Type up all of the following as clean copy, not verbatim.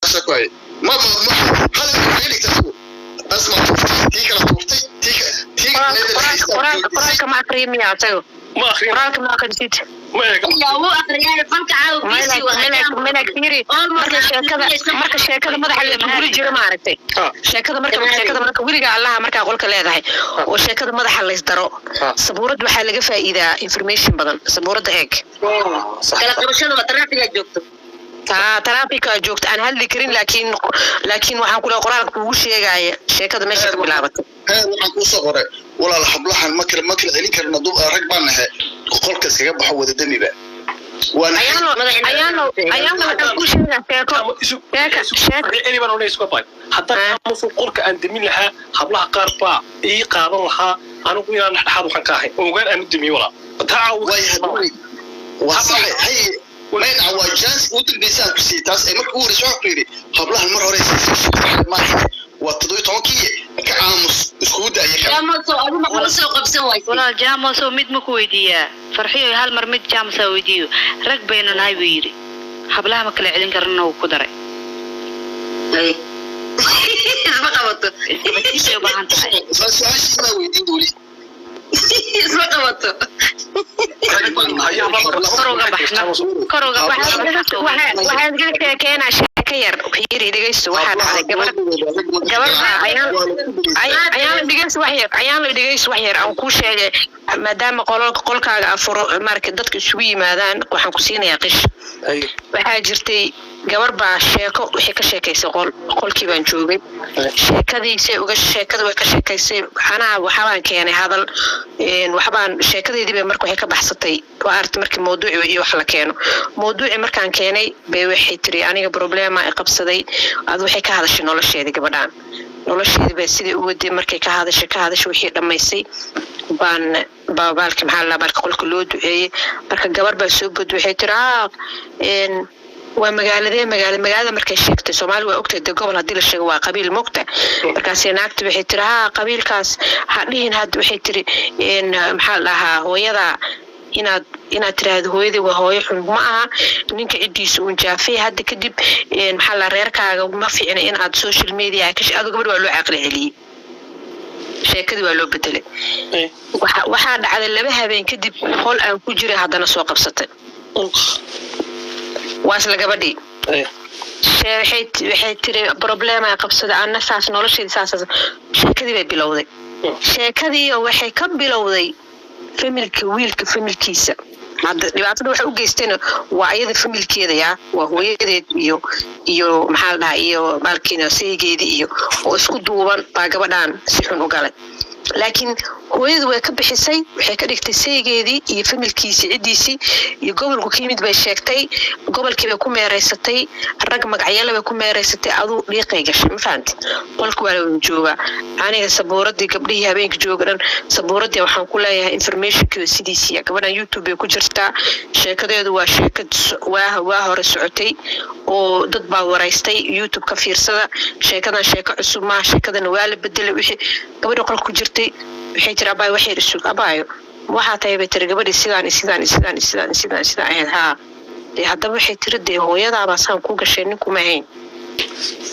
شكوي ما هذا اللي تسوي اسمع تيك قرآنك ما أقري مياه تقول ما أخي قرآنك ما أقريت يا هو أقريان فلك عاو بيسي من كثير marka sheekada madaxa la guri jiro ma aragtay sheekada marka wiliga Allah marka qolka leedahay oo sheekada madaxa la isdaro sabuurad waxa laga faa'iidaa information badan sabuurada eeg kala qabashada traffic joogto traffic joogto aan hadli karin laakiin waxaan kula qoraalka ugu sheegaya sheekada meesha ka bilaabatay waxaan ku soo qoray walaal hablahan ma kala celin karna dub rag baan nahay qolka iskaga baxo wada damiba ayaan ku sheegay sheeko إني بنا ونيس كوباي حتى مفروض قولك أن دمين لها حبلها قاربا إيه قادر لها أنا قلنا نحن حاضر حنكاهي وقال أنا دمي ولا تعاو وصحيح هي ما ينعوى جانس ودل بيسان كسي تاس أي مركوري شو عقلي حبلها المرة وريسي ما هي وتضوي تونكية كعامس اسكودا يا جاموسو أبو ما قلسو قبسوي ولا جاموسو ميد مكويدية فرحية هالمر ميد جاموسو ويديو ركبينا ناي ويري حبلها ما كلا علين كرنا وكدري أي ما قبضت شو بحنت فساش ما ويدين دولي ما قبضت كروغا waxaan ka keenaa sheeko yar fiiri dhageysto waxa dhacay gabar ayaan la dhageysto wax yar aan ku sheegay maadaama qolkaaga afuro marka dadka isugu yimaadaan waxaan ku siinayaa qish waxa jirtay gabar baa sheeko wixii ka sheekaysay qolkii baan joogay sheekada way ka sheekaysay anaa waxaan keenay hadal waxbaan sheekadeedii marka waxay ka baxsatay waa arti markii mowduuci iyo wax la keeno mowduuci markaan keenay bay waxay tiri aniga problema ay qabsaday aad waxay ka hadashay nolosheeda gabadhaan nolosheeda bay sidii u waday markay ka hadashay wixii dhamaysay baan baalka maxaa la barka qolka loo duceeyay marka gabar baa soo bad waxay tiri waa magaalada markay sheegtay Soomaali waa ogtay gobol hadii la sheego waa qabiil moogta markaas naagta waxay tiri qabiilkaas hadhiin had waxay tiri maxaa lahaa hooyada inaad tiraahdo hooyadii waa hooyo xun ma aha ninka cidiisa uu jaafay hadda kadib maxaa la reerkaaga ma fiicna in aad social media ka shaqado gabadh waa loo aqli celiyay sheekadii waa loo bedelay waxa dhacday laba habeen kadib qol aan ku jiray haddana soo qabsatay واش لقبدي waxay tiri problema qabsada aan saas nolosheeda saas sheekadii bilowday sheekadii waxay ka bilowday familkiisa hadda dhibaatada waxa u geysteen waa ayada familkeeda waa hooyadeed iyo maxaa la dhahaa iyo balkiina seegeedii iyo oo isku duuban baa gabadhan si xun u galay laakiin hooyadu way ka bixisay waxay ka dhigtay seegeedii iyo familkiisa cidiisii iyo gobolku ka yimid bay sheegtay gobolkii bay ku meereysatay rag magacyada bay ku meereysatay aduu dhiiqay gashay ma fahanti qolku waa la jooga aniga sabuuradii gabdhihii habeenka joogan sabuuradii waxaan ku leeyahay informationkeeda sidiisii gabadhan YouTube bay ku jirtaa sheekadeedu waa sheekad waa hore socotay oo dad baa wareystay YouTube ka fiirsada sheekadan sheeko cusub ma sheekadan waa la bedelay wixii gabadha qolka ku jirtay waxay tiri abay waxay isug abayo waxa tahay bay tiri gabadhi sidaan ahayd hadda waxay tiri de hooyada baa saan ku gashay ninku ma ahayn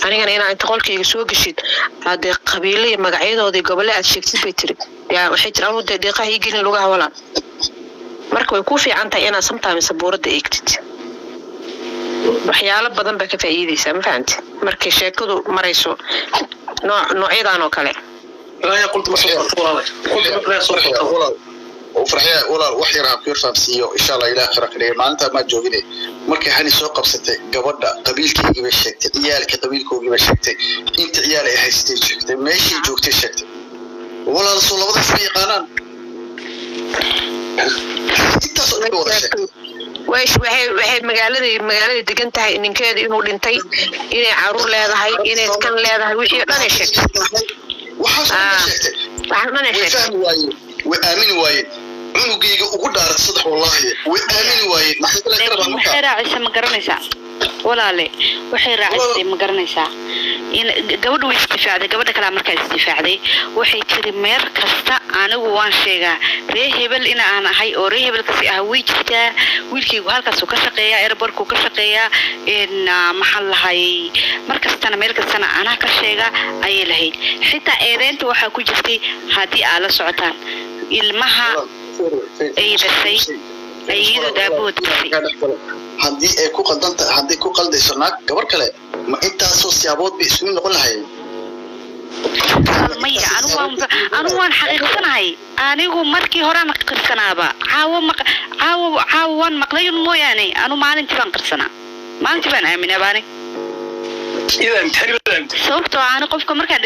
anigana inaan qolkayga soo gashid hada qabiilay magacyadoodii gobol aad sheegtid bay tiri waxay tiri anu de deeqaha ii gelin lugaha wala marka way ku fiican tahay inaad sometimes sabuurada eegtid waxyaalo badan ba ka faa'iideysaa ma fahanti markay sheekadu marayso noocyadaan oo kale لا قلت ما صوت ولا صوت وفرحية ولا وحيرها بيرفع سيو إن شاء الله إلى آخر كده ما أنت ما جوجني مركي هني سوق بسته قبضة قبيلك يجيب الشكت عيالك قبيلك يجيب الشكت أنت عيالي هيستي الشكت ماشي جوكت الشكت ولا رسول الله وضع في قانون أنت صدق وضع الشكت waxay magaalada degan tahay ninkeeda inuu dhintay inay caruur leedahay inay kan leedahay wixii dhan sheegtay وآمن وايد عنقيga ugu dhaaran saddex wallahi way aamin waayeen waxay raacaysaa ma garanaysaa walaale waxay raacaysaa ma garanaysaa in gabadhu way isdifaacday gabadha kale markaa isdifaacday waxay tiri meer kasta anigu waan sheegaa ree hebel in aan ahay oo ree hebel kasi ah way jirtaa wiilkaygu halkaas uu ka shaqeeyaa airportku ka shaqeeyaa in maxaa lahay markastana meel kastana anaa ka sheega ayay lahayd xitaa eedeynta waxaa ku jirtay haddii aad la socotaan ilmaha ay dhashay ayadu daabood haddii ay ku qaldanta haddii ku qaldayso naag gabar kale ma intaasoo siyaabood bay isku noqon lahayn maya anu waan xaqiiqsanahay anigu markii horaan qirsanaaba caawo waan maqlay mooyaane anu maalintii baan qirsanaa maalintii baan aaminaa baani sababtoo aanu qofka markaan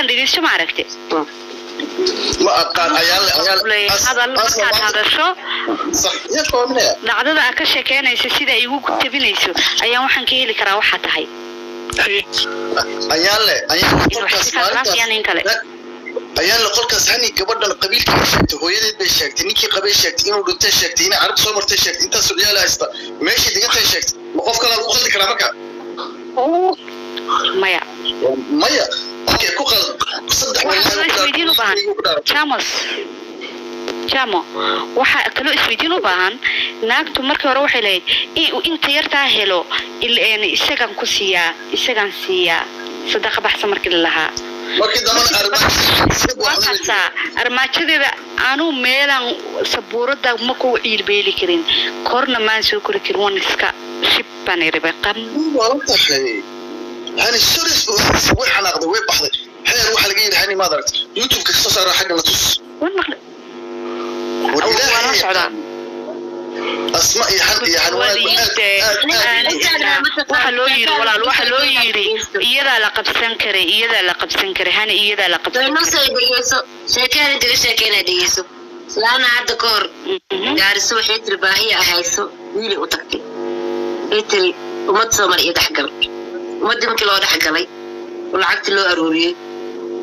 dhegeysto ma aragte ما أقال عيال هذا هذا شو لعدد أكشة كان يسيد أيوه كتبينيسو أيام وحن كهلي كرا واحد هاي أيال لقولك سهني كبرنا القبيل كشكت هو يدي بشكت نيكي قبيل شكت إنه دو تشكت هنا عرب صومر تشكت أنت سوريا لا استا ماشي دقيقة تشكت وقفك لا أخذ كلامك مايا أوكي كوكا صدق جامو waxa kale isweydiin u baahan naagtu markii hore waxay leeyahay inta yartaa helo ilaa isagan ku siiya sadaqa baxsan markii la lahaa markii dambe armaajadeeda aanu meelan sabuurada ma ku ciilbeeli karin korna ma soo kori karin wan iska shibban irabaqam wallahi hani suris waxa naqdo way baxday heer waxa laga yiri hani ma daragt youtube ka soo saara xagga la tus ولا سعدان أسماء وحلو يري إيدا لقب سنكري هاني إيدا لقب شكاين ديسو لانا عاد كور جارسو حيت الباهية هايسو ويلي أتكتي حيت ومد سمر يدحقل ومد ممكن لو دحقلي والعقد لو أروري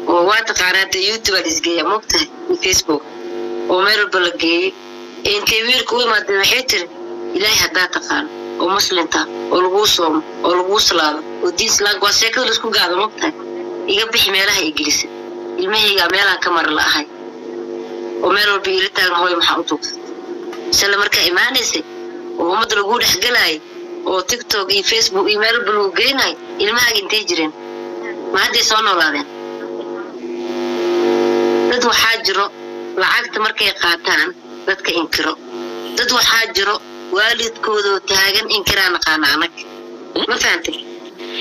وواتق عرات يوتيوب الإسقية مقتل فيسبوك ومر بلقي إن كبير كوي ما دمحتر إلهي هدا تقان ومسلمتا والغوصهم والغوصلان ودين سلاق واسيكو لسكو قاعدة مقتل يقبح ميلها إجلس المهي ميلها كمر لأهاي ومر بيلتان هوي محاوتوك سلام مركا إيمانيسي وهم درقود حقلاي وتيك توك إي فيسبوك إيميل بلوغيناي المهي انتجرين ما هدي صونو لادين ندو حاجرو lacagta markay qaataan dadka inkiro dad waxa jiro waalidkooda taagan inkiraan qanaanag ma fahamtay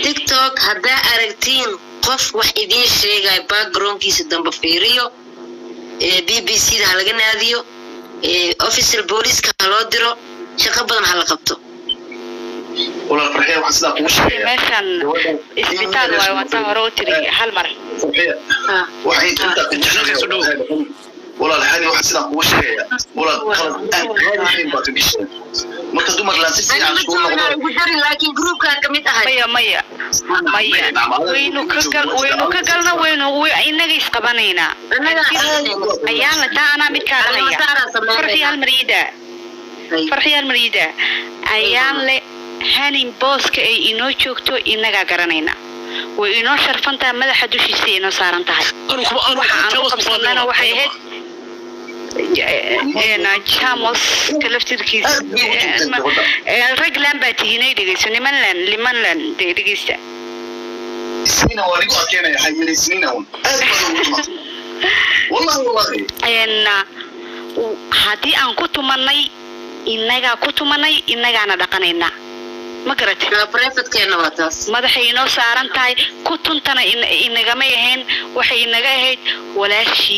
TikTok hada aragtiin qof wax idin sheegay backgroundkiisa damba fiiriyo BBC da laga naadiyo official police ka loo diro shaqo badan hal qabto wala farxiya waxa sida ku sheegay meeshan isbitaal way wada horotiri hal mar waxay inta ku ولا الحالي واحد سلام وشيء ولا الحين باتقيش مركز دومر لانسيسي عن شو لكن جروب كان كميت أهل مية وينو كقلنا وينو إننا يسقبنينا أيام تا أنا متكارهية فرحي المريدة أيام لي هاني بوسك إنو شوكتو إننا قرنينا وإنو شرفنتا ماذا حدوش يسي إنو صارنتها أنا وحيهد أنا جاموس كلفتي كيس رجلان باتيني دقيسو لمن لان دقيسة سنين وريقو أكينا يا حيالي سنين هون والله أنا هادي أن كنت مني إنك أنا دقنينا ما قرأت بريفت كأنه واتاس ما دحينو سارنتاي كنت أنا إنك ما يهين وحي إنك هيد ولا شيء